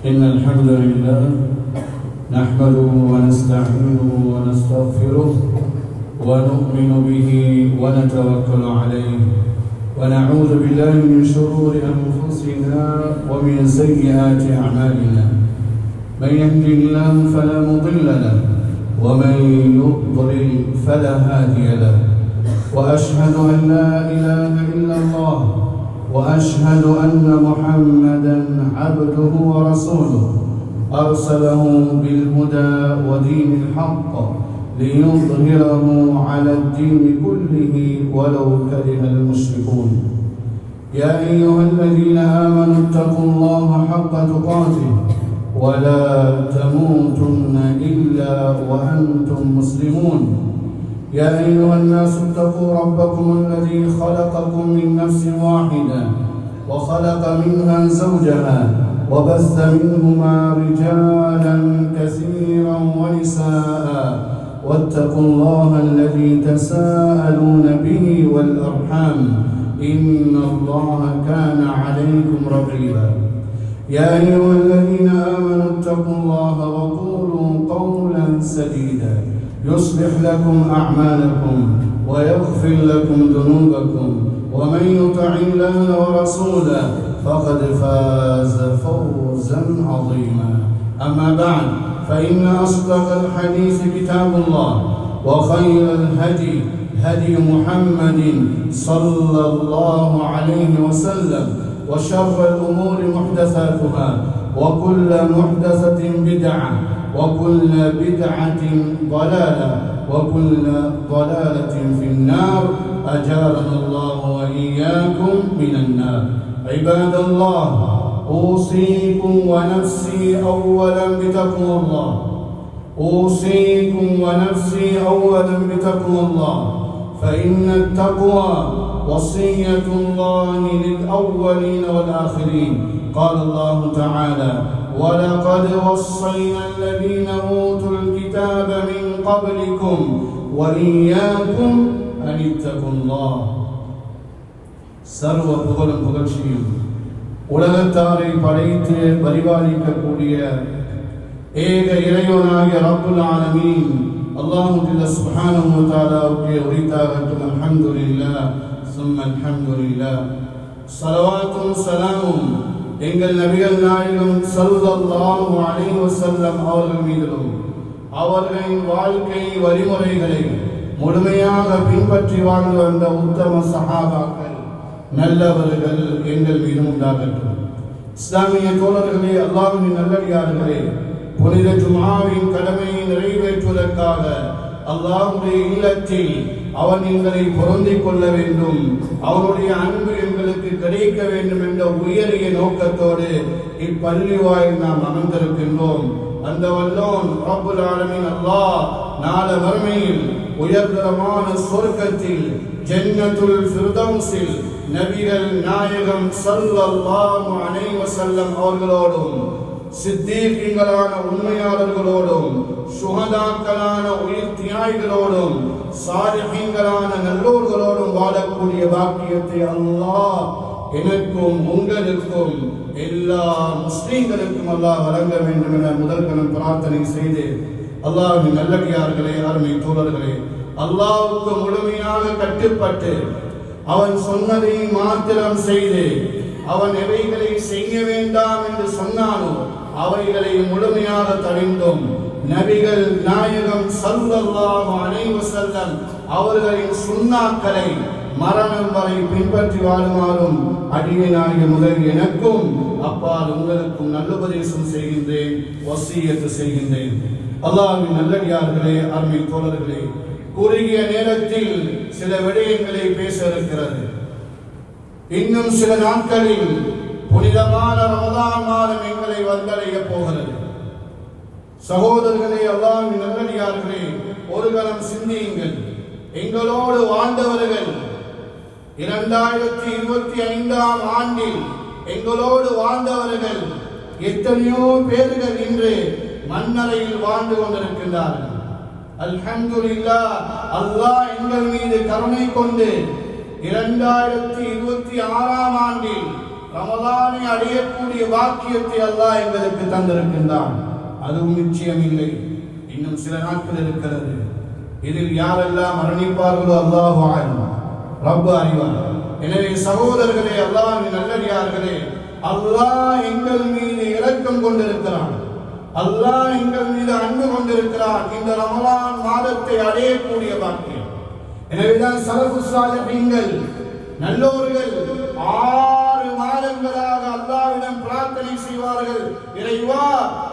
إن الحمد لله نحمده ونستعينه ونستغفره ونؤمن به ونتوكل عليه ونعوذ بالله من شرور أنفسنا ومن سيئات أعمالنا. من يهد الله فلا مضل له ومن يضلل فلا هادي له. وأشهد أن لا إله إلا الله وأشهد أن محمدًا عبده ورسوله أرسله بالهدى ودين الحق ليظهره على الدين كله ولو كره المشركون. يا أيها الذين آمنوا اتقوا الله حق تقاته ولا تموتن إلا وأنتم مسلمون. يا أيها الناس اتقوا ربكم الذي خلقكم من نفس واحدة وخلق منها زوجها وبث منهما رجالا كثيرا ونساء واتقوا الله الذي تساءلون به والأرحام إن الله كان عليكم رقيبا. يا أيها الذين آمنوا اتقوا الله وقولوا قولا سديدا يصلح لكم أعمالكم ويغفر لكم ذنوبكم ومن يطع الله ورسوله فقد فاز فوزا عظيما. أما بعد فإن أصدق الحديث كتاب الله وخير الهدي هدي محمد صلى الله عليه وسلم وشر الأمور محدثاتها وكل محدثة بدعة وكل بدعة ضلالة وكل ضلالة في النار. أجارنا الله وإياكم من النار. عباد الله، أوصيكم ونفسي أولا بتقوى الله. أوصيكم ونفسي أولا بتقوى الله، فإن التقوى وصية الله للأولين والآخرين. قال الله تعالى: ولقد وصينا الذين أوتوا الكتاب من قبلكم وإياكم أن اتقوا الله. சர்வ புகழும் புகழ்ச்சியும் உலகத்தாரை படைத்து பரிபாலிக்கக்கூடிய ஏக இறைவனாகிய ரப்புல் ஆலமீன் அல்லாஹ் சுப்ஹானஹு வ தஆலாவுக்கு உரித்தாகட்டும். அல்ஹம்துலில்லாஹ் சும்ம அல்ஹம்துலில்லாஹ். ஸலவாத்தும் ஸலாமும் எங்கள் நபிகள் நாயகம் ஸல்லல்லாஹு அலைஹி வஸல்லம் அவர்கள் மீதிலும் அவர்களின் வாழ்க்கை வழிமுறைகளை முழுமையாக பின்பற்றி வாழ்ந்து வந்த உத்தம சஹாபாக்கள் நல்லவர்கள் எங்கள் மீதும் உண்டாகட்டும். இஸ்லாமிய தோழர்களே, அல்லாஹ்வின் நல்லடியார்களே, புனித ஜும்ஆவின் கடமையை நிறைவேற்றுவதற்காக அல்லாஹ்வுடைய இல்லத்தில் அவன் எங்களை பொருந்திக் கொள்ள வேண்டும், அவனுடைய அன்பு எங்களுக்கு கிடைக்க வேண்டும் என்ற உயரிய நோக்கத்தோடு இப்பள்ளி வாயில் நாம் அமர்ந்திருக்கின்றோம். அந்த வல்லோன் ரப்புல் ஆலமீன் அல்லாஹ் நாள மறுமையில் உயர்தரமான சொர்க்கத்தில் ஜன்னத்துல் ஃபிர்தௌஸில் நபிகள் நாயகம் ஸல்லல்லாஹு அலைஹி வஸல்லம் அவர்களோடும் சித்தீகீன்களான உண்மையாளர்களோடும் சுஹதாக்களான உயிர் தியாகிகளோடும் சாலிஹீன்களான நல்லோர்களோடும் வாழக்கூடிய பாக்கியத்தை அல்லாஹ் எனக்கும் உங்களுக்கும் எல்லா முஸ்லிம்களுக்கும் அல்லாஹ் வழங்க வேண்டும் என முதல் கணம் பிரார்த்தனை செய்து, அல்லாஹ்வின் நல்லடியார்களே, அருமை தோழர்களே, அல்லாஹ்வுக்கு முழுமையாக கட்டுப்பட்டு அவன் சொன்னதை மாத்திரம் செய்து அவன் எவைகளை செய்ய வேண்டாம் என்று சொன்னானோ அவைகளை முழுமையாக தவிர்த்தோம். நபிகள் நாயகம் ஸல்லல்லாஹு அலைஹி வஸல்லம் அவர்களின் சுன்னாக்களை மரணம் வரை பின்பற்றி வாழுமாறும் அடியேனாகிய முதல் எனக்கும் அப்பால் உங்களுக்கும் நல்லுபதேசம் செய்கின்றேன், வசியத்து செய்கின்றேன். அல்லாஹ்வின் நல்லடியார்களே, அருமை தோழர்களே, குறுகிய நேரத்தில் சில விடயங்களை பேச இருக்கிறது. இன்னும் சில நாட்களில் புனிதமான ரமலான் மாதம் எங்களை வந்தடைய போகிறது. சகோதரர்களே, அல்லாஹ்வின் நல்லடியார்களே, ஒரு கணம் சிந்தியுங்கள். எங்களோடு வாழ்ந்தவர்கள் 2025ஆம் ஆண்டில் எங்களோடு வாழ்ந்தவர்கள் எத்தனையோ பேர்கள் இன்று மண்ணறையில் வாழ்ந்து கொண்டிருக்கின்றார்கள். அல்ஹம்துலில்லாஹ், அல்லாஹ் எங்கள் மீது கருணை கொண்டு 2026ஆம் ஆண்டில் ரமலானை அடையக்கூடிய பாக்கியத்தை அல்லாஹ் எங்களுக்கு தந்திருக்கின்றான். அதுவும் நிச்சயம் இல்லை, இன்னும் சில நாட்கள் இருக்கிறது. இதில் யாரெல்லாம் மரணிப்பார்களோ அல்லாஹ் அஅலம், ரப் அறிவார். எனவே சகோதரர்களே, அல்லாஹ்வின் நல்லடியார்களே, அல்லாஹ் எங்கள் மீது இரக்கம் கொண்டிருக்கிறான், அல்லாஹ் எங்கள் மீது அன்பு கொண்டிருக்கிறான். இந்த ரமலான் மாதத்தை அடையக்கூடிய பாக்கியம். எனவேதான் சலஃபு ஸாலிஹீன்கள் நல்லோர்கள் 6 மாதங்களாக அல்லாஹ்விடம் பிரார்த்தனை செய்வார்கள், இறைவா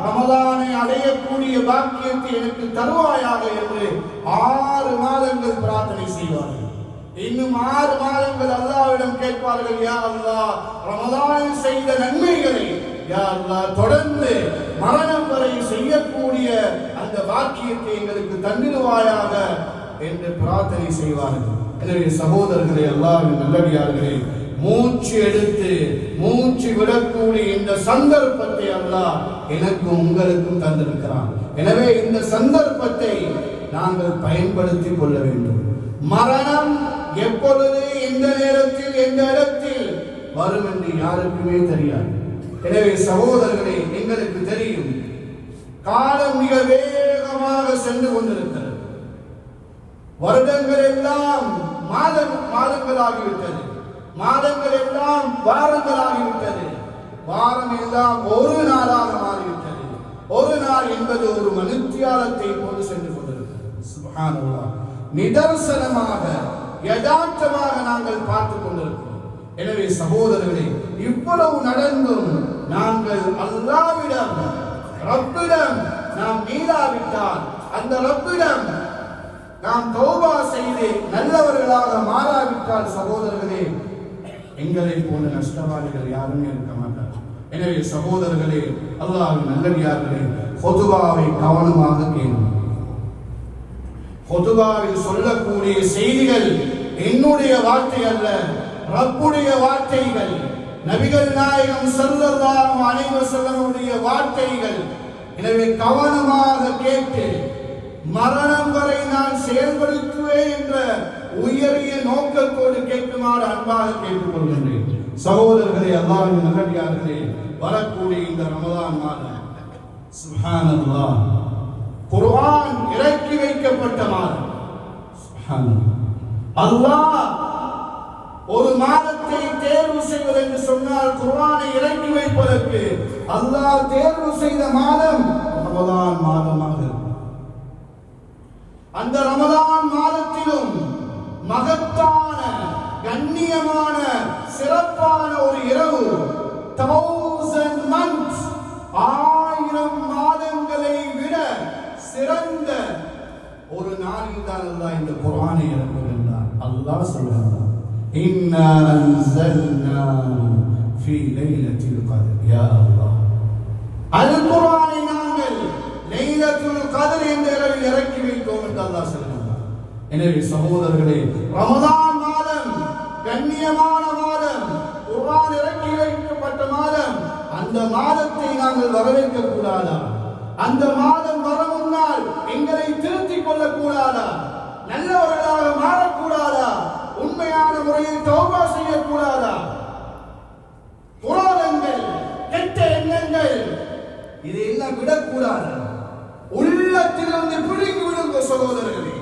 ரமலானை அடையக்கூடிய பாக்கியத்தை எனக்கு தருவாயாக என்று 6 மாதங்கள் பிரார்த்தனை செய்வார்கள். இன்னும் 6 மாதங்கள் அல்லாஹ்விடம் கேட்பார்கள், யா அல்லாஹ் ரமலானில் செய்த நன்மைகளை யா அல்லாஹ் தொடர்ந்து மரணம் வரை செய்யக்கூடிய அந்த பாக்கியத்தை எங்களுக்கு தந்திடுவாயாக என்று பிரார்த்தனை செய்வார்கள். எனவே சகோதரர்களே, அல்லாஹ்வின் நல்லடியார்களே, மூச்சு எடுத்து மூச்சு விடக்கூடிய இந்த சந்தர்ப்பத்தை அல்லாஹ் எனக்கும் உங்களுக்கும் தந்திருக்கிறான். எனவே இந்த சந்தர்ப்பத்தை நாங்கள் பயன்படுத்திக் கொள்ள வேண்டும். மரணம் எப்பொழுது, எந்த நேரத்தில், எந்த இடத்தில் வரும் என்று யாருக்குமே தெரியாது. எனவே சகோதரர்களே, எங்களுக்கு தெரியும் காலம் மிக வேகமாக சென்று கொண்டிருக்கிறது. வருடங்கள் எல்லாம் மாதங்களாகிவிட்டது, மாதங்கள் எல்லாம் வாரங்களாகிவிட்டது, வாரம் எல்லாம் ஒரு நாளாக மாறிவிட்டது. ஒரு நாள் என்பது ஒரு மணித்தியாலத்தை போன்று சென்று கொண்டிருக்கிறது. சுப்ஹானல்லாஹ், நிதர்சனமாக யதார்த்தமாக நாங்கள் பார்த்துக் கொண்டிருக்கிறோம். எனவே சகோதரர்களே, இவ்வளவு நடந்தும் நாங்கள் அல்லாஹ்விடம், ரப்பிடம் நாம் மீளாவிட்டால், அந்த ரப்பிடம் நாம் தௌபா செய்து நல்லவர்களாக மாறாவிட்டால், சகோதரர்களே, எங்களை போன்ற நஷ்டவாதிகள் யாருமே இருக்க மாட்டார்கள். எனவே சகோதரர்களே, அல்லாஹ்வின் நல்லடியார்களே, ஹுதுபாவை கவனமாக கேளுங்கள். ஹுதுபாவில் சொல்லக்கூடிய செய்திகள் என்னுடைய வார்த்தை அல்ல, ரப்புடைய வார்த்தைகள், நபிகள் நாயகம் ஸல்லல்லாஹு அலைஹி வஸல்லமுடைய வார்த்தைகள். எனவே கவனமாக கேட்டு மரணம் வரை நான் செயல்படுத்துவேன் என்ற உயரிய நோக்கத்தோடு கேட்குமாறு அன்பாக கேட்டுக்கொள்கின்றேன். சகோதரர்களே, அல்லாஹ்வின் நல்லடியார்களே, வரக்கூடிய இந்த ரமலான் மாதம் சுப்ஹானல்லாஹ் குர்ஆன் இறக்கி வைக்கப்பட்ட மாதம். சுப்ஹானல்லாஹ், அல்லாஹ் ஒரு மாதத்தை தேர்வு செய்வது என்று சொன்னால் குர்ஆனை இறக்கி வைப்பதற்கு அல்லாஹ் தேர்வு செய்த மாதம் ரமலான் மாதமாக இருக்கும். அந்த ரமலான் மாதத்திலும் மகத்தான, கண்ணியமான, சிறப்பான ஒரு இரவு, 1000 months, 1000 மாதங்களை விட சிறந்த ஒரு நாளில் தான் அல்லாஹ் இந்த குர்ஆனை இறக்குகின்றார். அல்லாஹ் சொல்கிறார், இன்னா அன்ஸல்னாஹு ஃபீ லைலத்தில் கத்ர். யா அல்லாஹ், அல் குர்ஆனை நாங்கள் லைலத்துல் கத்ர் என்ற இரவில் இறக்கி வைத்தோம் என்று அல்லாஹ் சொல்கிறார். எனவே சகோதரர்களே, ரமலான் மாதம் கண்ணியமான மாதம், குர்ஆன் இறக்கி வைக்கப்பட்ட மாதம். அந்த மாதத்தை நாங்கள் வரவேற்க கூடாதா? அந்த மாதம் வர முன்னால் எங்களை திருத்திக் கொள்ளக் கூடாதா? நல்லவர்களாக மாறக்கூடாதா? உண்மையான முறையில் தௌபா செய்யக்கூடாதா? புராணங்கள், கெட்ட எண்ணங்கள், இதையெல்லாம் விடக்கூடாது. உள்ளத்திலிருந்து பிடுங்கி விடுங்க சகோதரர்களே.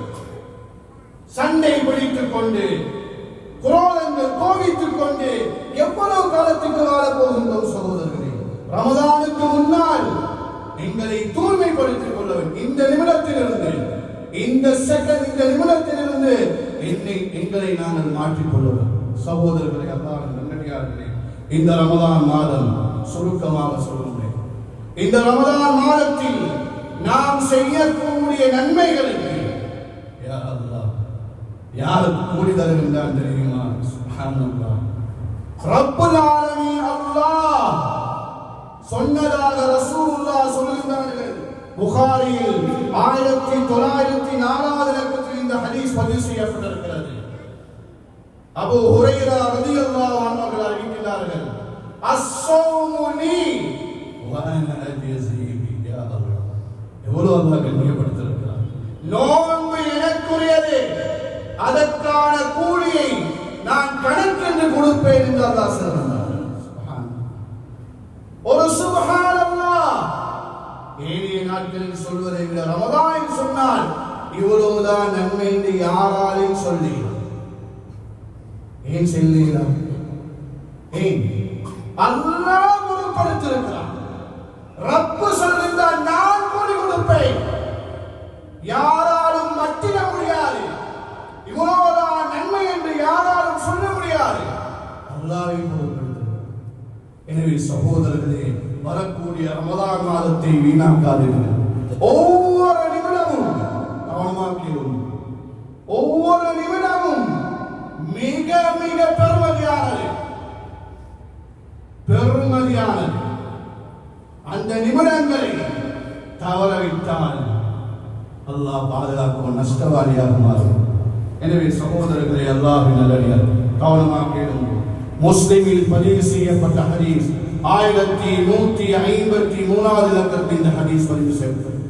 சண்டை பிடித்துக் கொண்டு, குரோதங்கள் கோபித்துக் கொண்டு எவ்வளவு காலத்துக்கு வாழப் போகின்றோம் சகோதரர்களே? ரமலானுக்கு முன்னால் எங்களை தூய்மைப்படுத்திக் கொள்ள வேண்டும். இந்த நிமிடத்திலிருந்து, இந்த செகண்ட், இந்த நிமிடத்திலிருந்து எங்களை நாங்கள் மாற்றிக்கொள்ள வேண்டும் சகோதரர்களே. அல்லாஹ்வின் நல்லடியார்களே, இந்த ரமலான் மாதம் சுருக்கமாக சொல்லுகிறேன். இந்த ரமலான் மாதத்தில் நாம் செய்யக்கூடிய நன்மைகளுக்கு யா அல்லாஹ் யார் கூலி தருகின்றான் தெரியுமா? சுப்ஹானல்லாஹ், ரப்புல் ஆலமீன் அல்லாஹ் சொன்னதாக ரசூலுல்லாஹ் சொல்கிறார்கள். புகாரியில் 1904வது இலக்கத்தில் இந்த ஹதீஸ் பதிவு செய்யப்பட்டிருக்கிறது. அபூ ஹுரைரா ரலியல்லாஹு அன்ஹு அவர்கள் அறிவிக்கிறார்கள், அஸ்ஸௌமு லீ வ அனா அஜ்ஸீ பி. யா அல்லாஹ், எவ்வளவு அல்லாஹ் கண்ணியப்படுத்தியிருக்கிறார். நோன்பு எனக்குரியது, அதற்கான கூலியை நான் கணக்கென்று கொடுப்பேன் என்று அல்லாஹ் சொல்கிறார். சொல்லி ஏன் செய்யலாம்? ஏன்? அல்லாஹ் பொறுப்படுத்திருக்கிறான். ரப்பு சொல்லுகிறான், நான் கூலி கொடுப்பேன். யாராலும் மட்டிட முடியாது. இவ்வளவுதான் நன்மை என்று யாராலும் சொல்ல முடியாது. அல்லாஹ்வை பொறுப்படுத்திருக்கிறான். எனவே சகோதரர்களே, வரக்கூடிய ரமலான் மாதத்தை வீணாக்காதீர்கள். ஒவ்வொரு நிமிடமும் கவனமாக்கிறோம். ஒவ்வொரு நிமிடமும் மிக மிக பெருமதியானது. அந்த நிமிடங்களை தவறவிட்டால் அல்லாஹ் பாதுகாக்கும், நஷ்டவாளியாக மாறும். எனவே சகோதரர்களே, அல்லாஹ்வின் நல்லடியார், கவனமாக கேளுங்கள். முஸ்லிமில் பதிவு செய்யப்பட்ட ஹதீஸ் 1153வது இலக்கத்தில் இந்த ஹதீஸ் பதிவு செய்யப்பட்டது.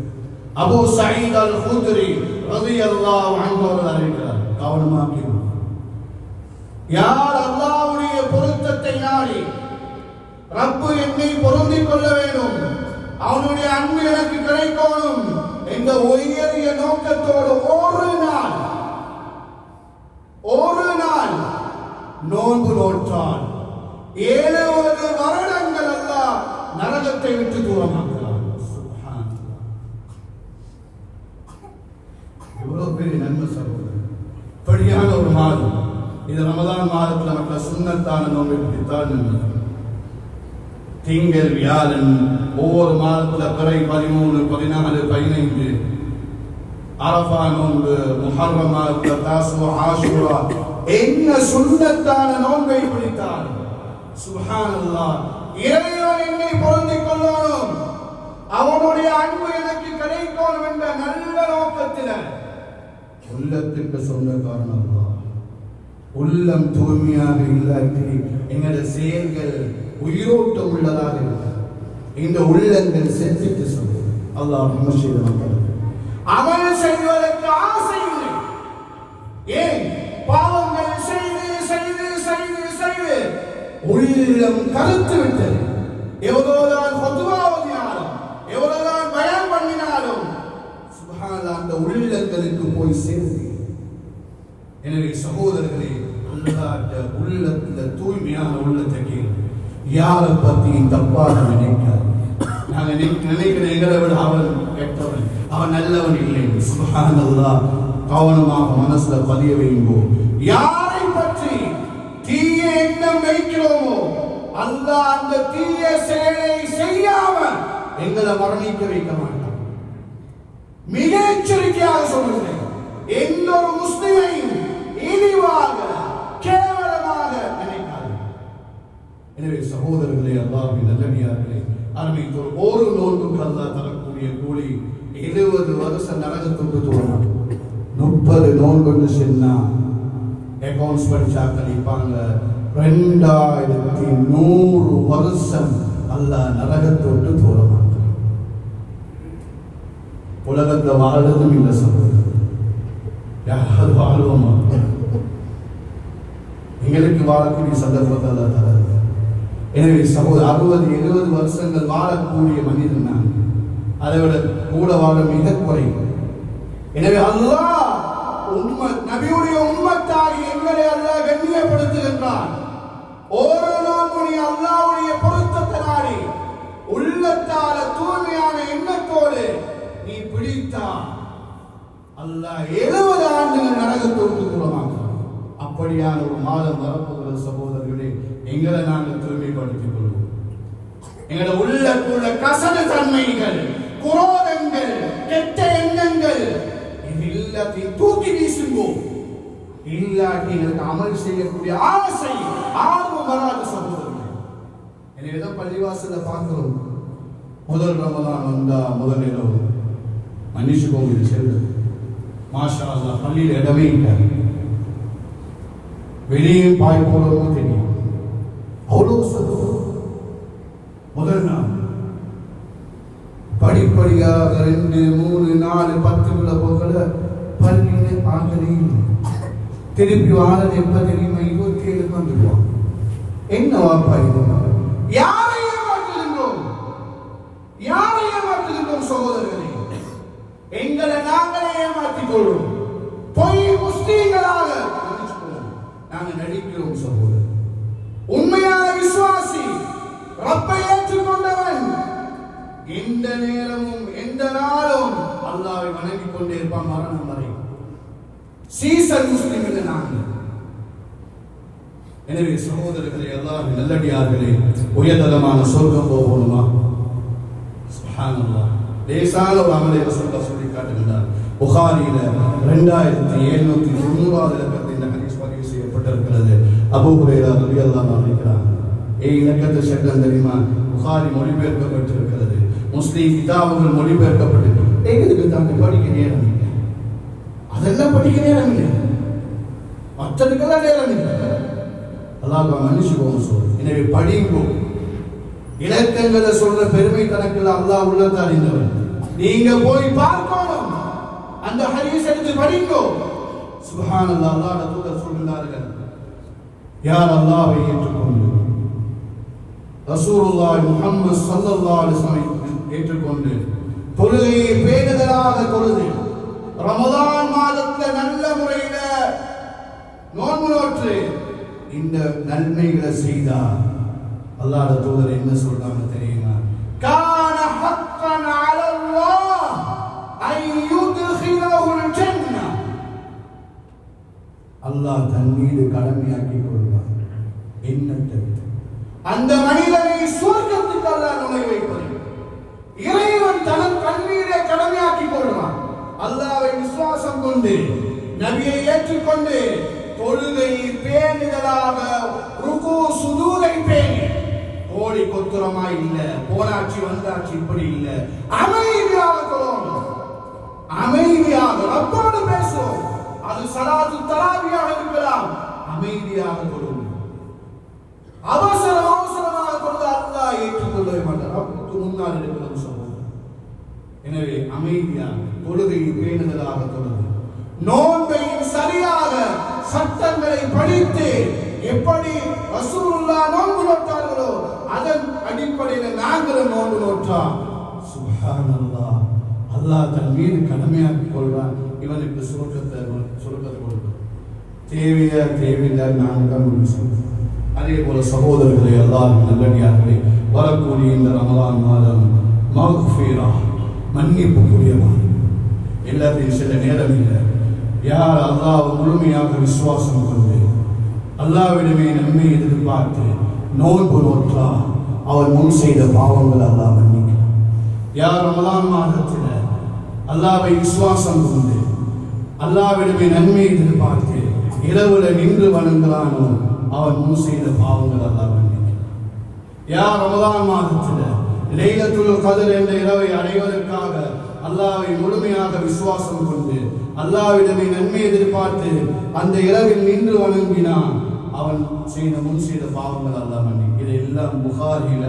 அபூ சயீத் அல் குத்ரி ரலியல்லாஹு அன்ஹு அவர்கள் அறிவிக்கிறார். கவனமாக கேளுங்கள். யார் அல்லாஹ்வுடைய பொருத்தத்தை நாடி, ரப்பு என்னை பொருந்திக் கொள்ள வேண்டும், அவனுடைய அன்பு எனக்கு கிடைக்கணும் என்ற உயரிய நோக்கத்தோடு ஒரு நாள் நோன்பு நோற்றால் 70 வருடங்கள் அல்லாஹ் நரகத்தை விட்டு தூரமாக்குகிறான். சுப்ஹானல்லாஹ். எவ்வளவு பெரிய நன்மை சகோதரர். இப்படியான ஒரு மாதம் இது ரமலான் மாதத்தில் மற்ற சுன்னத்தான நோன்பை பிடித்தால் நன்மை. திங்கள் வியாழன் ஒவ்வொரு மாதத்தில் பிறை 13, 14, 15 அரஃபா நோன்பு, முஹர்ரம் மாதத்தில் தாசுவா, ஆஷூரா என்ன சுன்னத்தான நோன்பை பிடித்தால் சுப்ஹானல்லாஹ், இறைவன் என்னை பொருந்திக் கொள்ளணும், அவனுடைய அன்பு எனக்கு கிடைக்கணும் என்ற நல்ல நோக்கத்தில் உள்ளத்துக்கு சொந்தக்காரன் அல்லாஹ். உள்ளம் தூய்மையாக இல்லாட்டி எங்களுடைய செயல்கள் உயிரோட்டம் உள்ளதாக இருக்கும். இந்த உள்ளங்கள் செஞ்சுட்டு சொல்லுங்க. அல்லாஹ் செய்த மக்களுக்கு அமல் செய்வதற்கு ஆசை இல்லை. ஏன்? பாவங்கள் செய்து செய்து செய்து செய்து உள்ளம் கருத்து விட்டது. எவ்வளவுதான் ஃபத்வா ஓதினாலும், எவ்வளவுதான் பயான் பண்ணினாலும் சுப்ஹானல்லாஹ் அந்த உள்ளங்களுக்கு போய் சேருது. எனவே சகோதரர்களே, அல்லாஹ்வுடைய உள்ளத்துல தூய்மையான உள்ளத்தை கேளு. யாரை பத்தியும் தப்பாக நினைக்காது. நாங்க நினைக்கிற எங்களை விட அவன் கெட்டவன், அவன் நல்லவன் இல்லை. சுப்ஹானல்லாஹ், கவனமாக மனசுல பதிய வைங்கோ. யாரை பற்றி தீய எண்ணம் வைக்கிறோமோ அல்லாஹ் அந்த தீய செயலை செய்யாம எங்களை மரணிக்க வைக்க மாட்டான். மிக எச்சரிக்கையாக சொல்லுகிறேன், எந்த ஒரு முஸ்லிமையும் இழிவாக கேவலமாக நினைக்காது. எனவே சகோதரர்களே, அல்லாஹ்வின் நல்லடியார்களே, அருமைத்தோர் ஒரு நோன்புக்கு அல்லாஹ் தரக்கூடிய கூலி 70 வருஷம் நரகத்துக்கு தூரம். 30 நோன்பு சொன்னா அக்கௌண்ட்ஸ் படிச்சா கழிப்பாங்க 2100 வருஷம் அல்லாஹ் நரகத்தோட்டு தூரமாக்க. உலகத்தை வாழ்றதும் இல்லை சகோதரர், யாராவது வாழ்வோமா? எங்களுக்கு வாழக்கூடிய சந்தர்ப்பத்தை அல்லாஹ் தராது. எனவே சகோதரர் 60-70 வருஷங்கள் வாழக்கூடிய மனிதன் நான், அதை விட கூட வாழ மிக குறைவு. எனவே அல்லாஹ் நபியுடைய உம்மத்தாகி எங்களை அல்லாஹ் கண்ணியப்படுத்துகின்றான். ஒரு நாளுடைய அல்லாஹ்வுடைய பொருத்தத்தை நாடி உள்ளத்தால தூய்மையான எண்ணத்தோடு நீ பிடித்தான் அல்லாஹ் 70 ஆண்டுகள் நரகத்தோடு தூரமாக்குறான். அப்படியான ஒரு மாதம் வரப்போகிற சகோதரர்களே, எங்களை நாங்கள் தூய்மைப்படுத்திக் கொள்வோம். எங்களை உள்ளுள்ள கசடு தன்மைகள், குரோதங்கள், கெட்ட எண்ணங்கள் இது எல்லாத்தையும் தூக்கி வீசுவோம். இல்லாட்டி எங்களுக்கு அமல் செய்யக்கூடிய ஆசை ஆர்வம் வராது சகோதரர்களே. எனவேதான் பள்ளிவாசல பார்க்கிறோம், முதல் ரமலான் வந்தா முதல் இரவு மன்னிச்சுக்கோங்க, இது செல்வது மாஷா அல்லாஹ், பள்ளியில் இடமே இல்லை, வெளியே பாய் போடவும் தெரியும், அவ்வளவு சொல்லுவோம். முதல் நாள் படிப்படியாக 2, 3, 4, 10 போகல பள்ளியில ஆகலையும் திருப்பி வாழது எப்ப தெரியுமா? 27 வந்துடுவான். என்ன வாப்பா இது? யாரை ஏமாற்றுகின்றோம்? யாரை ஏமாற்றுகின்றோம் சகோதரர்களே? எங்களை நாங்களே ஏமாற்றிக் கொள்வோம். பொய் முஸ்லீம்களாக நாங்கள் நடிக்கிறோம் சகோதரர். உண்மையான விசுவாசி, ரப்பை ஏற்றுக்கொண்டவன் எந்த நேரமும் எந்த நாளும் அல்லாஹ்வை வணங்கிக் கொண்டே இருப்பான் மரணம் வரை. சீசன் முஸ்லிம் இல்லை நாங்கள். எனவே சகோதரர்களே, அல்லாஹ்வின் நல்லடியார்களே, உயர்தரமான சொர்க்கம் போகணுமா? சுப்ஹானல்லாஹ். லேசான ஒரு அமலை ரசூலுல்லாஹ் சொல்லி காட்டுகிறார். புகாரியில 2790வது இலக்கத்தில் இந்த ஹதீஸ் பதிவு செய்யப்பட்டிருக்கிறது. அபூ ஹுரைரா ரலியல்லாஹு அன்ஹு அறிவிக்கிறார். இலக்கத்து சட்டம் தெரியுமா? புகாரி மொழிபெயர்க்கப்பட்டிருக்கிறது, முஸ்லிம் கிதாபுகள் மொழிபெயர்க்கப்பட்டிருக்கிறது. எங்களுக்கு தாங்க படிக்க நேரம் இல்லை, அதெல்லாம் படிக்க நேரம் இல்லை, மற்றதுக்கெல்லாம் நேரம் இல்லை. அல்லாஹ் மன்னிச்சுக்கோங்க சொல்லு. எனவே படிங்கோ. இலக்கங்களை சொல்ற பெருமை கணக்கில் அல்லாஹ் உள்ளத்தை அறிந்தவர். நீங்க போய் பார்க்கணும், அந்த ஹதீஸ் எடுத்து படிங்கோ. சுப்ஹானல்லாஹ். அல்லாஹ்வுடைய தூதர் சொல்கிறார்கள், யார் அல்லாஹ்வை ஏற்றுக்கொண்டு ரசூலுல்லாஹி முஹம்மது ஸல்லல்லாஹு அலைஹி வஸல்லம் ஏற்றுக்கொண்டு தொழுகையை பேணுதலாக தொழுது ரமலான் மாதத்துல நல்ல முறையில நோன்பு நோற்று இந்த நன்மைகளை செய்தார். அல்லாஹ்வுடைய தூதர் என்ன சொல்றாங்க தெரியுமா? கான ஹக்கன் அலல்லாஹ் ஐ யுத்கிலஹுல் ஜன்னah. அல்லாஹ் தன் மீது கடமையாக்கி கொள்வார் என்னத்தை, அந்த மனிதனை சுவர்க்கத்துக்கு அல்லாஹ் நுழைய வைப்பது. இறைவன் தன் மீதே கடமையாக்கி கொள்வான். அல்லாஹ்வை விசுவாசம் கொண்டு நபியை ஏற்றுக்கொண்டு தொழுகை பேணுதலாக ருக்கு சுஜூதை பேணி, கோடி கொத்துரமா இல்ல, போனாட்சி வந்தாட்சி இப்படி இல்ல, அமைதியாக தொழணும், அமைதியாக ரப்போடு பேசுவோம். அது ஸலாத்து தராவியாக இருக்கலாம், அமைதியாக தொழுவோம். அவசரமாக தொழுது அல்லாஹ் ஏற்றுக்கொள்ளவே மாட்டார். ரப்புக்கு முன்னால் இருக்கிறது சொல்லுவோம். எனவே அமைதியாக தொழுகையை பேணுதலாக தொழுது, நோன்பையும் சரியாக சட்டங்களை படித்து எப்படி ரசூலுல்லாஹ் நோன்பு நோட்டார்களோ அதன் அடிப்படையில் நாங்களும் நோன்பு நோற்றோம். சுப்ஹானல்லாஹ். அல்லாஹ் தன் மீது கடமையாக்கி கொள்வான். இவனுக்கு சுருக்கத்தை கொடுக்கும். தேவையில்லை நாங்கள் தான் முடிவு செய்வோம். அதே போல சகோதரர்களே, அல்லாஹ்வின் நல்லடியார்களே, வரக்கூடிய இந்த ரமலான் மாதம் மக்ஃபிரா, மன்னிப்புக்குரிய மாதம். எல்லாத்தையும் சில நேரம் இல்லை. யார் அல்லாஹ் முழுமையாக விசுவாசம் கொண்டு அல்லாஹ்விடமே நன்மை எதிர்பார்த்து நோன்பு நோற்றா அவர் முன் செய்த பாவங்கள் அல்லாஹ் மன்னிக்கிறார். யார் ரமலான் மாதத்தில் அல்லாஹ்வை விசுவாசம் கொண்டு அல்லாஹ்விடமே நன்மை எதிர்பார்த்து இரவுல நின்று வணங்குகிறானோ அவன் முன் செய்த பாவங்கள் அல்லாஹ் மன்னிக்கிறார். யார் ரமலான் மாதத்தில் லைலத்துல் கத்ர் என்ற இரவை அடைவதற்காக அல்லாஹ்வை முழுமையாக விசுவாசம் கொண்டு அல்லாஹ்விடமே நன்மை எதிர்பார்த்து அந்த இரவில் நின்று வணங்கினான், அவன் முன் செய்த பாவங்கள் அல்லாஹ் மன்னிக்கிறான். இதெல்லாம் புகாரில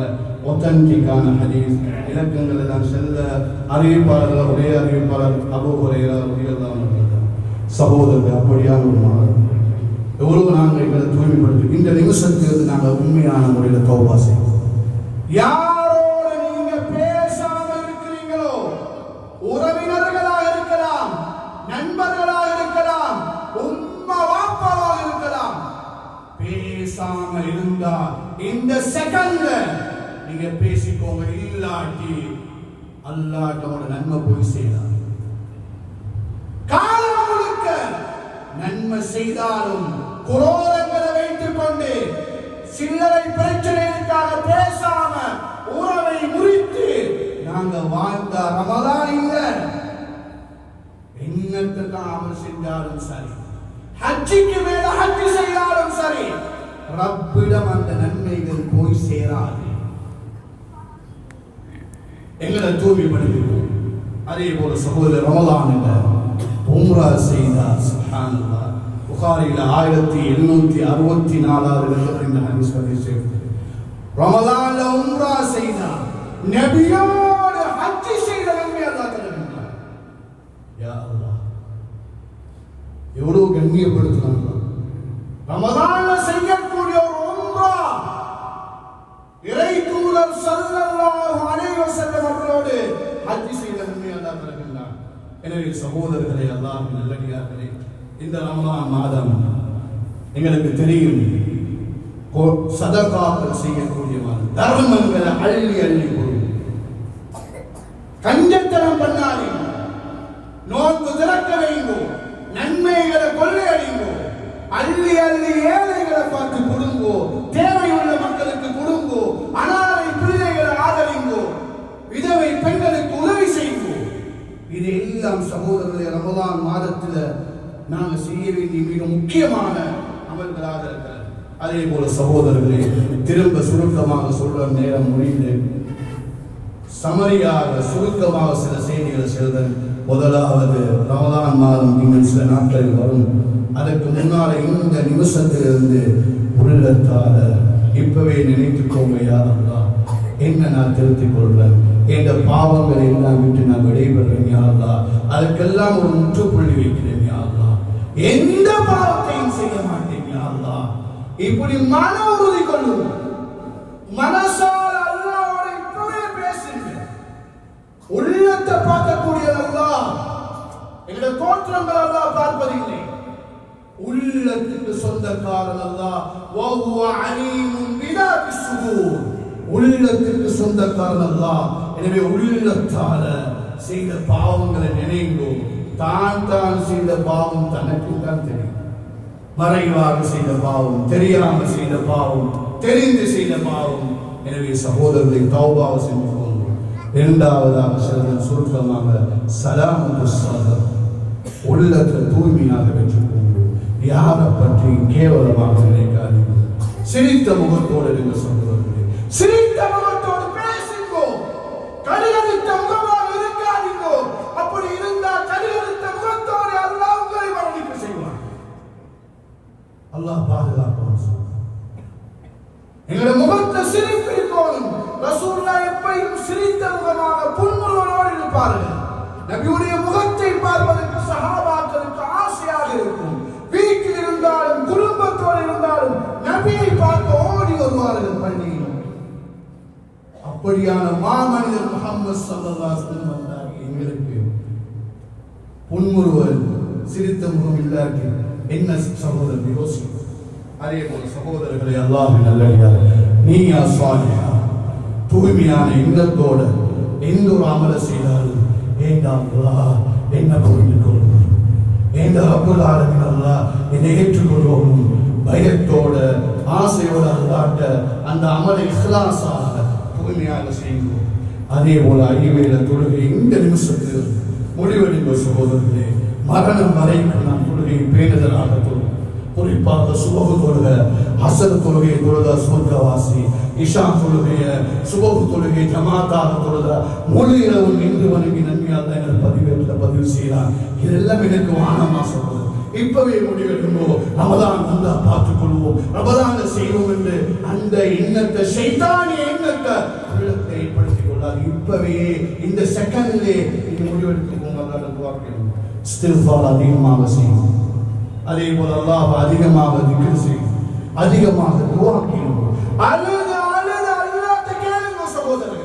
ஒத்தன்டிக்கான ஹதீஸ். இலக்கங்களை தான் செல்ல அறிவிப்பாளர்கள், ஒரே அறிவிப்பாளர் அபூ ஹுரைரா ரலியல்லாஹு அன்ஹு. சகோதரர்கள், அப்படியான ஒரு மாதம் எவ்வளவு நாங்கள் எங்களை தூய்மைப்படுத்தி இந்த நிமிஷத்திலிருந்து நாங்கள் உண்மையான முறையில் தௌபா செய்வோம். யாரோடு நீங்க பேசாம இருக்கிறீங்களோ, உறவினர்களாக இருக்கலாம், நண்பர்களாக இருக்கலாம், உம்மா வாப்பாவாக இருக்கலாம், பேசாம இருந்தா இந்த செகண்ட்ல நீங்க பேசிக்கோங்க. இல்லாட்டி அல்லாஹ்வோட நன்மை போய் செய்யலாம். காலம் முழுக்க நன்மை செய்தாலும் குரோதங்களை வைத்துக் கொண்டு சில்லறை பிரச்சனைகளுக்காக பேசாம உறவை முறித்து நாங்க வாழ்ந்த ரமலான் இல்ல. என்னத்துக்காக அமல் செஞ்சாலும் சரி, ஹஜ்ஜுக்கு மேல ஹஜ் செய்தாலும் சரி, ரப்பிடம் அந்த நன்மைகள் போய் சேராது. எங்களை தூய்மைப்படுத்திடுவோம். அதே போல சகோதரர் ரமலான் உம்ரா செய்தார். சுப்ஹானல்லாஹ். புகாரில 1764 இந்த ஹதீஸ் பதிவு செய்யப்பட்டது. ரமலான்ல உம்ரா செய்தார், நபியோடு ஹஜ் செய்த நன்மை அல்லாஹ் தருகிறார். யா அல்லாஹ், எவ்வளவு கண்ணியப்படுத்துறாங்க. ரமலான்ல செய்யக்கூடிய ஒரு உம்ரா இறை தூதர் ஸல்லல்லாஹு அலைஹி வஸல்லம் அவர்களோடு ஹஜ் செய்த நன்மை அல்லாஹ் தருகிறார். எனவே சகோதரர்களே, அல்லாஹ்வின் நல்லடியார்களே, இந்த ரமலான் மாதம் எங்களுக்கு தெரியும் சதகாக்கள் செய்யக்கூடியவாறு தர்மங்களை அள்ளி அள்ளி கொடுக்கும். கஞ்சத்தனம் பண்ணாதீங்க, நோன்பு திறக்க வைங்கோ, நன்மைகளை கொள்ளையடிங்கோ, அள்ளி அள்ளி ஏழைகளை பார்த்து கொடுங்கோ, தேவையுள்ள மக்களுக்கு கொடுங்கோ, அனாதை பிள்ளைகளை ஆதரிங்கோ, விதவை பெண்களுக்கு உதவி செய்யுங்கோ. இது எல்லாம் சகோதரர்களே ரமலான் மாதத்தில் நாங்கள் செய்ய வேண்டிய மிக முக்கியமான அமல்களாக இருக்கிறது. அதே போல சகோதரர்களே, திரும்ப சுருக்கமாக சொல்ற நேரம் முடிந்து சமரியாக சுருக்கமாக சில செய்திகளை செல்தல். முதலாவது, ரமலான் மாதம் இன்னும் சில நாட்களில் வரும். அதற்கு முன்னால இந்த நிமிஷத்திலிருந்து உள்ளத்தால இப்பவே நினைத்துக்கோங்க, யா அல்லாஹ் என்ன நான் திருத்திக் கொள்றேன், என்ற பாவங்களை எல்லாம் விட்டு நான் விடைபெறேன் யா அல்லாஹ், அதுக்கெல்லாம் ஒரு முற்றுப்புள்ளி வைக்கிறேன் யா அல்லாஹ், எந்த பாவத்தையும் செய்ய மாட்டேன் யா அல்லாஹ். இப்படி மன உறுதி கொள்ளும். மனசால அல்லாஹ்வோட இப்பவே பேசுங்க. உள்ளத்தை பார்க்கக்கூடிய அல்லாஹ், எங்களுடைய தோற்றங்கள் அல்லாஹ் பார்ப்பதில்லை. உள்ளத்துக்கு சொந்தக்காரன் அல்லாஹ். வஹுவ அலீமுன் பிதாத்தி ஸுதூர். உள்ளத்துக்கு சொந்தக்காரன் அல்லாஹ். எனவே உள்ளத்தால செய்த பாவங்களை நினைங்கோ. தான் செய்த பாவம் தனக்கு தான் தெரியும். மறைவாக செய்த பாவம், தெரியாம செய்த பாவம், தெரிந்து செய்த பாவம். எனவே சகோதரர்களை தௌபாவை செஞ்சு கொள்ளும். இரண்டாவதாக சிலர் சுருக்கமாக சலாமுத்து சதர், உள்ளத்தை தூய்மையாக வச்சுக்கொண்டு யாரை பற்றி கேவலமாக நினைக்காதீங்க. சிரித்த முகத்தோடு இருங்க சகோதரர்களே, சிரித்த முகத்தோடு பேசுங்கோ. கடுகடுத்த முகமாக இருக்காதீங்கோ. அப்படி இருந்தால் கடுகடுத்த முகத்தோடு அல்லாஹ் உங்களை மன்னிப்பு செய்வார். அல்லாஹ் பாதுகாப்பான். எங்களுடைய முகத்தை சிரிப்பு இருக்கணும். ரசூலுல்லாஹ் எப்பயும் சிரித்த முகமாக புன்முறுவலோடு இருப்பார்கள். நபியுடைய முகத்தை பார்ப்பதற்கு சஹாபாக்களுக்கு ஆசையாக இருக்கும். வீட்டில் இருந்தாலும் குடும்பத்தோடு இருந்தாலும் நபியை பார்க்க ஓடி வருவார்கள் பள்ளியில். அப்படியான மாமனிதர் முஹம்மது ஸல்லல்லாஹு அலைஹி வஸல்லம் வந்தார். எங்களுக்கு புன்முறுவல் சிரித்த முகம் இல்லாட்டி என்ன சகோதரர் யோசிக்கும். அதே போல சகோதரர்களை அல்லாஹ்வின் நல்லடியார், நீயா சாலிஹா தூய்மையான எண்ணத்தோட எந்த ஒரு அமல செய்தாலும் ஏண்டா அல்லாஹ் என்ன புரிந்து கொள்ளும், ஏண்டா ரப்புல் ஆலமீன் அல்லாஹ் என்னை ஏற்றுக்கொள்ளும் பயத்தோட ஆசையோட அல்லாட்ட அந்த அமலை இஹ்லாஸாக தூய்மையாக செய்வோம். அதே போல ஐவேள தொழுகை இந்த நிமிஷத்தில் முடிவெடுங்க சகோதரர்களே. மரணம் வரைக்கும் நாம் தொழுகையை பேணுதலாக தொழுவோம். குறிப்பாக சுபஹு தொழுகை, அஸ்ர் தொழுகை தொழுதா சொர்க்கவாசி, இஷா தொழுகைய சுபஹு தொழுகை ஜமாத்தாக தொழுதா முழு இரவு நின்று வணங்கி நன்மையாக எங்கள் பதிவு செய்யலாம். இதெல்லாம் எனக்கு வானமா சொல்றது. இப்பவே முடிவெடுங்கோ. ரமதான் வந்தா பார்த்துக் கொள்வோம், ரமதான செய்வோம் என்று அந்த எண்ணத்தை ஷைத்தானிய எண்ணத்தை உள்ளத்தை ஏற்படுத்திக் கொள்ளாது. இப்பவே இந்த செகண்ட்லே இந்த முடிவெடுக்கும் இஸ்திக்ஃபார் அதிகமாக செய்யும். அதே போல அல்லாஹ் அதிகமாக திக்ர் செய்யும், அதிகமாக துஆ கேளுங்க. அழுது அழுது அல்லாஹ்ட்ட கேளுங்க சகோதரர்களே.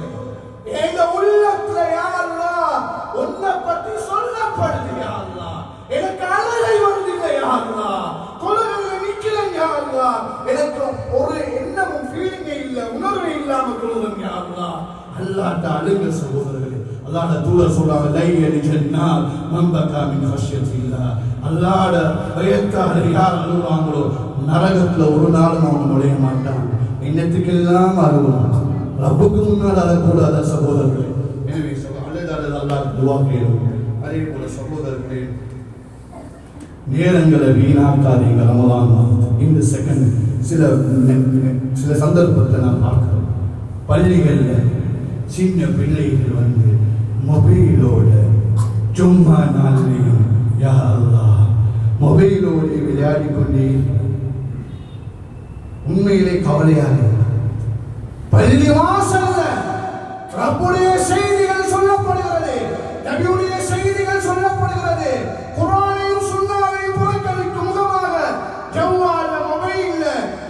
எங்க உள்ளத்துல யா அல்லாஹ் உன்னை பத்தி சொல்லப்படுது யா அல்லாஹ், எனக்கு அழுகை வருது யா அல்லாஹ், தொழுகையில நிக்கல யா அல்லாஹ், எனக்கு ஒரு எண்ணமும் ஃபீலிங்கே இல்ல, உணர்வே இல்லாம தொழுகிறேன் யா அல்லாஹ். அல்லாஹ்ட்ட அழுங்க சகோதரர்களே. அல்லாஹ்ட தூதர் சொல்றாங்க, லை யலிஜன்னா மன் பகா மின் ஹஷ்யத்தில்லாஹ். அல்லாஹ்ட பயத்தால யார் அழுவாங்களோ நரகத்துல ஒரு நாளும் அவன் நுழைய மாட்டான். எண்ணத்துக்கெல்லாம் அழுவான். ரப்புக்கு முன்னால் அழக்கூடாத சகோதரர்களே. எனவே அழுதால அல்லாஹ் துஆ கேளுங்க. அதே போல சகோதரர்களே, நேரங்களை வீணாக்காதீங்க. ரமலான் இந்த செகண்ட் சில சந்தர்ப்பத்தை நான் பார்க்கிறேன். பள்ளிகள்ல சின்ன பிள்ளைகள் வந்து மொபைலோட சும்மா நாளையும் யா அல்லாஹ் மொபைலோடு விளையாடி கொண்டே உண்மையிலே கவலையாக பள்ளி வாசல்ல ரப்புடைய செய்திகள் சொல்லப்படுகிறது, நபியுடைய செய்திகள் சொல்லப்படுகிறது. குர்ஆனையும் சுன்னாவையும் புறக்கணிக்கும் முகமாக ஜவ்வால்ல மொபைல்ல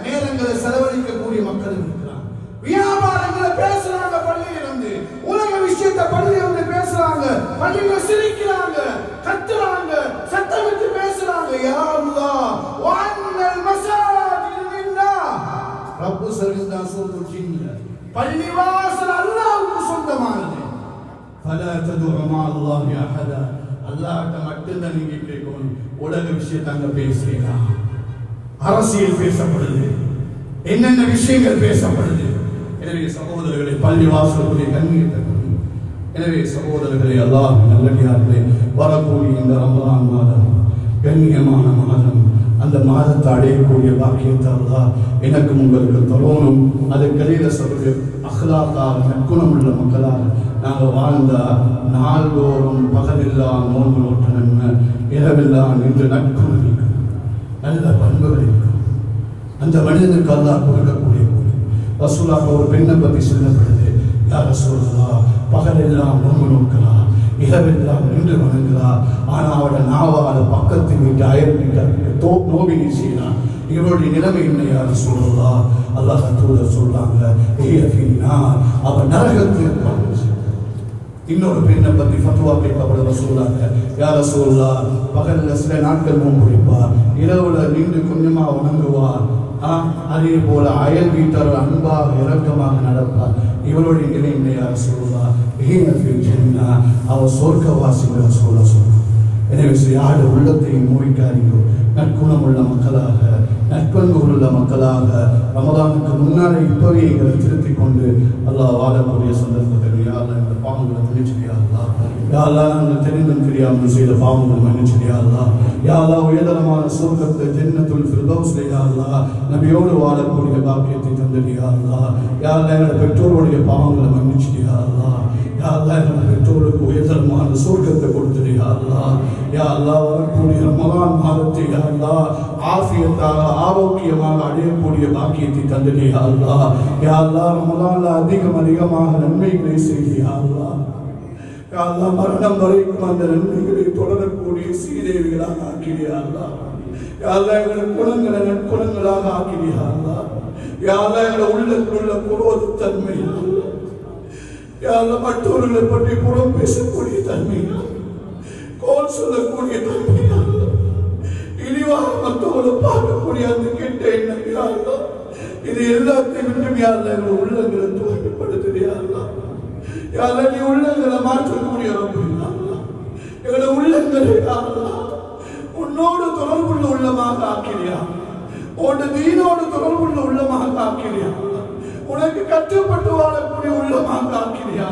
நேரங்களை செலவழிக்கக்கூடிய மக்கள் இருக்கிறாங்க. வியாபாரங்களை பேசுறாங்க, பள்ளியில இருந்து உலக விஷயத்தை பள்ளியில இருந்து பேசுறாங்க, பள்ளியில சிரிக்கிறாங்க, கத்துறாங்க, சத்தமிட்டு பேசுறாங்க. யா அல்லாஹ் வஅன்னல் மஸா ரப்பு சர்வீஸ் தான் சூரத்துல் ஜின்ல. பள்ளிவாசல் அல்லாஹ்வுக்கு சொந்தமானது. ஃபலா ததுஉ மா அல்லாஹி அஹதா. அல்லாஹ்ட்ட மட்டும்தான் நீங்க கேட்கணும். உலக விஷயத்தை அங்க பேசுறீங்களா? அரசியல் பேசப்படுது, என்னென்ன விஷயங்கள் பேசப்படுது. எனவே சகோதரர்களை பள்ளிவாசலுடைய கண்ணியத்தை. எனவே சகோதரர்களை அல்லாஹ் நல்லடியார்களே, வரக்கூடிய இந்த ரமலான் மாதம் கண்ணியமான மாதம். அந்த மாதத்தை அடையக்கூடிய பாக்கியத்தை அல்லாஹ் எனக்கும் உங்களுக்கு தரணும். அதுக்கடையில சொல்ற அஹ்லாக்காக நற்குணம் உள்ள மக்களாக நாங்கள் வாழ்ந்த நாள்தோறும் பகலெல்லாம் நோன்பு நோற்ற நன்மை, இரவெல்லாம் நின்று நற்குணம் இருக்கும், நல்ல பண்புகள் இருக்கும். அந்த மனிதனுக்கு அல்லாஹ் கொடுக்கக்கூடிய போது ரசூலுல்லாஹ் ஒரு பெண்ணை பற்றி சொல்லப்படுது. யார் ரசூலுல்லாஹ், பகலெல்லாம் நோன்பு நோக்கலாம், இரவெல்லாம் நின்று வணங்குகிறார், ஆனால் அவட நாவால பக்கத்து வீட்டு அயல் வீட்டு நோவினை செய்யலாம். இவருடைய நிலைமை என்ன? யார் சொல்லலாம்? அல்லாஹ் தூதர் சொல்றாங்க, அவன் நரகத்தில். இன்னொரு பெண்ணை பற்றி ஃபத்வா கேட்கப்படுற சொல்றாங்க. யார் ரசூலுல்லாஹ், பகல்ல சில நாட்கள் நோன்பு பிடிப்பார், இரவுல நின்று கொஞ்சமா வணங்குவார், அதே போல அயல் வீட்டார் அன்பாக இரக்கமாக நடப்பார். இவருடைய நிலை என்ன? யார் ரசூலுல்லாஹ், அவர் சொர்க்கவாசிகள் சொல்றாங்க. எனவே யாரு உள்ளத்தையும் மூழ்காதீங்க. நற்குணம் உள்ள மக்களாக, நற்பண்புகள் உள்ள மக்களாக ரமதானுக்கு முன்னாலே இப்பவே எங்களை திருத்திக் கொண்டு அல்லாஹ் வாழக்கூடிய சந்தர்ப்பத்தில் யாரெல்லாம் இந்த பாவங்களை மன்னிச்சிடியாங்களா? யாரெல்லாம் நாங்கள் தெரிந்தும் தெரியாமல் செய்த பாவங்கள் மன்னிச்சிடியாங்களா? யாரெல்லாம் உயர்தரமான சொர்க்கத்தை ஜன்னத்துல் ஃபிர்தௌஸ்ல யாரெல்லாம் நபியோடு வாழக்கூடிய பாக்கியத்தை தந்துடியாங்களா? யாரெல்லாம் எங்களோட பெற்றோருடைய பாவங்களை மன்னிச்சிடியாங்களா? யாரெல்லாம் எங்களோட பெற்றோருக்கு உயர்தரமான சொர்க்கத்தை கொடுத்துடியாங்களா? யாரெல்லாம் வரக்கூடிய ரமலான் மாதத்தை யாரெல்லாம் ஆஃபியத்தாக ஆரோக்கியமாக அடையக்கூடிய பாக்கியத்தை தந்துடியாங்களா? யாரெல்லாம் ரமலான்ல அதிகமாக நன்மைகளை செய்தியாங்களா? யாரெல்லாம் மரணம் வரைக்கும் அந்த நன்மைகளை தொடரக்கூடிய சீதேவிகளாக ஆக்கிறியாங்களா? யாரெல்லாம் எங்களை குணங்களை நற்குணங்களாக ஆக்கிறியாங்களா? யாரெல்லாம் எங்களை உள்ளத்தில் உள்ள குரோத தன்மை, யாரெல்லாம் மற்றவர்களை பற்றி புறம் பேசக்கூடிய தன்மை, கோல் சொல்லக்கூடிய தன்மை, இழிவாக மற்றவர்களை பார்க்கக்கூடிய அந்த கெட்ட எண்ணம், இது எல்லாத்தையும் விட்டு யாரெல்லாம் எங்களை உள்ளங்களை தூய்மைப்படுத்துறியாங்களா? யாரெல்லாம் நீ உள்ளங்களை மாற்றக்கூடிய எங்களை உள்ளங்களை உன்னோடு தொடர்புள்ள உள்ளமாக ஆக்கிறியா? உன்னோட தீனோடு தொடர்புள்ள உள்ளமாக ஆக்கிறியா? உனக்கு கட்டுப்பட்டு வாழக்கூடிய உள்ளமாக ஆக்கிறியா?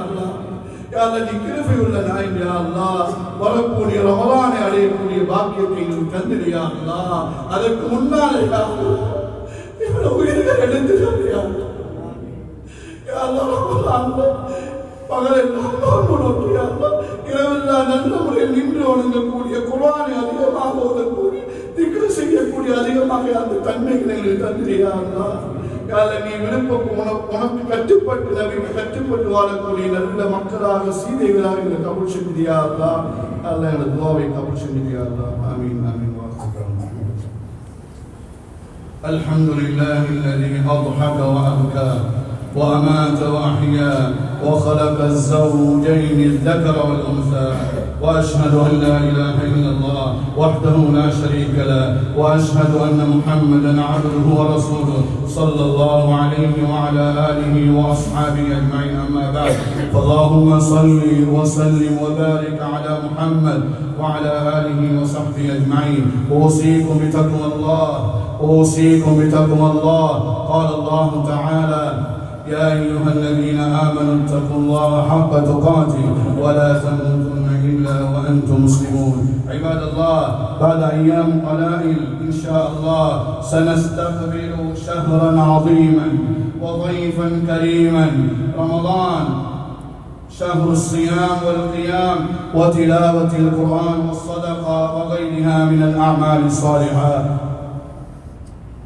யாரெல்லாம் நீ கிருபை உள்ள நாயகா அல்லாஹ், வரக்கூடிய ரமலானை அடையக்கூடிய பாக்கியத்தை எங்களுக்கு தந்திரியா அல்லாஹ். அதற்கு முன்னாலே இவ்வளவு உயிர்கள் எடுத்துறியா பகலெல்லாம் நோன்பு நோக்கியா, இரவெல்லாம் நல்ல முறையில் நின்று வணங்கக்கூடிய, குர்ஆனை அதிகமாக ஓதக்கூடிய, திக்ர் செய்யக்கூடிய அதிகமாக அந்த தன்மைகளை எங்களுக்கு தந்திரியா அல்லாஹ். நீ விருப்பம் உனக்கு கட்டுப்பட்டு நபிக்கு கட்டுப்பட்டு வாழக்கூடிய நல்ல மக்களாக சீதைகளாக எங்களை கபூல் செஞ்சியா அல்லாஹ். அல்லாஹ் எங்களை துஆவை கபூல் செஞ்சியா அல்லாஹ். ஆமீன் ஆமீன். அல்ஹம்துலில்லாஹி அல்லதி அضحك وأبكى وأمات وأحيا وخلق الزوجين الذكر والأنثى وأشهد أن لا إله إلا الله وحده لا شريك له وأشهد أن محمدا عبده ورسوله صلى الله عليه وعلى آله وأصحابه أجمعين. أما بعد، فاللهم صل وسلم وبارك على محمد وعلى آله وصحبه أجمعين. أوصيكم بتقوى الله، أوصيكم بتقوى الله. قال الله تعالى: يا أيها الذين آمنوا اتقوا الله حق تقاته ولا تموتن إلا وأنتم مسلمون. عباد الله، بعد أيام قلائل إن شاء الله سنستقبل شهرا عظيما وضيفا كريما، رمضان، شهر الصيام والقيام وتلاوة القرآن والصدقة وغيرها من الأعمال الصالحة.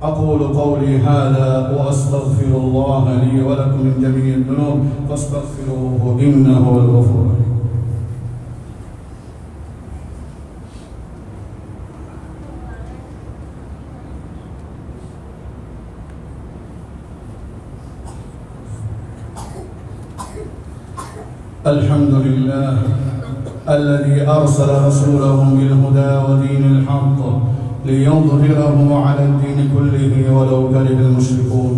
أقول قولي هذا وأستغفر الله لي ولكم من جميع الذنوب فاستغفروه إنه هو الغفور الرحيم. الحمد لله الذي أرسل رسوله بالهدى ودين الحق ليظهره على الدين كله ولو كره المشركون.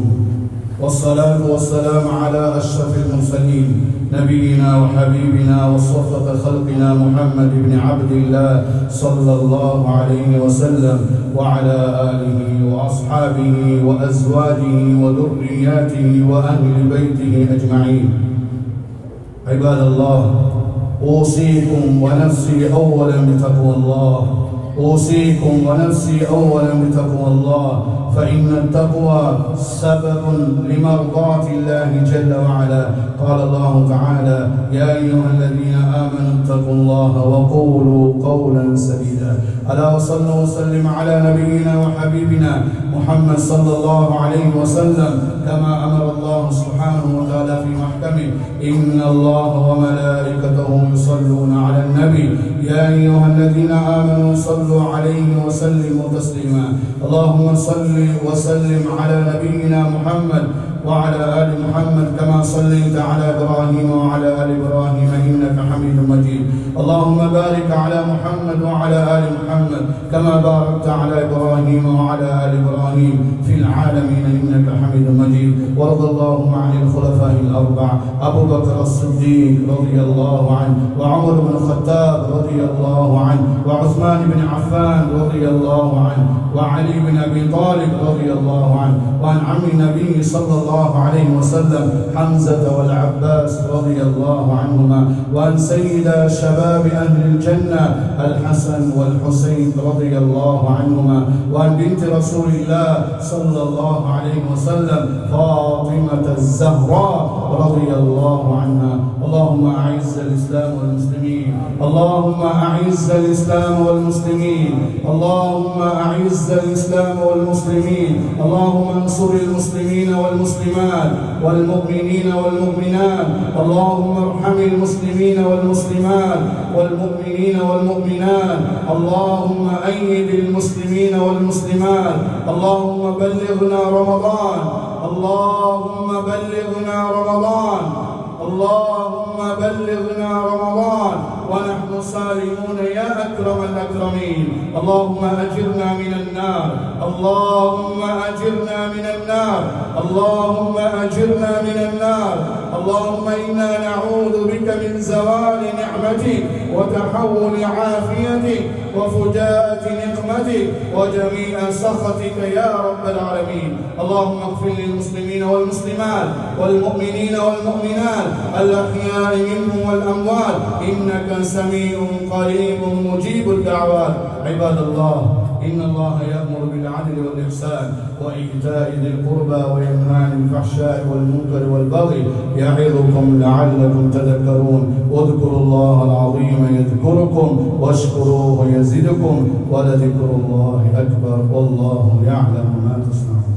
والصلاة والسلام على أشرف المرسلين نبينا وحبيبنا وصفة خلقنا محمد بن عبد الله صلى الله عليه وسلم وعلى آله وأصحابه وأزواجه وذرياته وأهل بيته أجمعين. عباد الله، أوصيكم ونفسي أولا بتقوى الله. أوصيكم ونفسي أولا بتقوى الله، فإن التقوى سبب لمرضاة الله جل وعلا. قال الله تعالى: يا أيها الذين آمنوا اتقوا الله وقولوا قولا سديدا. ألا وصلوا وسلم على نبينا وحبيبنا محمد صلى الله عليه وسلم كما أمر الله سبحانه وتعالى في محكمه: إن الله وملائكته يصلون على النبي يا أيها الذين آمنوا صلوا عليه وسلموا تسليما. اللهم صل وسلم على نبينا محمد وعلى آل محمد كما صليت على إبراهيم وعلى آل إبراهيم إنك حميد مجيد. اللهم بارك على محمد وعلى آل محمد كما باركت على إبراهيم وعلى آل إبراهيم في العالمين إنك حميد مجيد. وارض اللهم عن الخلفاء الأربعة: أبو بكر الصديق رضي الله عنه، وعمر بن الخطاب رضي الله عنه، وعثمان بن عفان رضي الله عنه، وعلي بن أبي طالب رضي الله عنه، وعن عم النبي صلى الله عليه وسلم حمزة والعباس رضي الله عنهما، وعن سيد شباب أهل الجنة الحسن والحسين رضي الله عنهما، وعن بنت رسول الله صلى الله عليه وسلم فاطمة الزهراء رضي الله عنها. اللهم أعز الإسلام والمسلمين، اللهم أعز الإسلام والمسلمين، اللهم أعز الإسلام والمسلمين، اللهم انصر المسلمين والمسلمات والمؤمنين والمؤمنات، اللهم ارحم المسلمين والمسلمات والمؤمنين والمؤمنات، اللهم أيد المسلمين والمسلمات، اللهم بلغنا رمضان، اللهم بلغنا رمضان، اللهم بلغنا رمضان ونحن صائمون يا أكرم الأكرمين. اللهم أجرنا من النار، اللهم أجرنا من النار، اللهم أجرنا من النار. اللهم إنا نعوذ بك من زوال نعمتك وتحول عافيتك وفجاءة نقمتك وجميع سخطك يا رب العالمين. اللهم اغفر للمسلمين والمسلمات والمؤمنين والمؤمنات الأحياء منهم والأموات إنك سميع قريب مجيب الدعوات. عباد الله، إن الله يأمر بالعدل والإحسان وإيتاء ذي القربى وينهى عن الفحشاء والمنكر والبغي يعظكم لعلكم تذكرون. واذكروا الله العظيم يذكركم واشكروه يزدكم ولذكر الله أكبر والله يعلم ما تصنعون.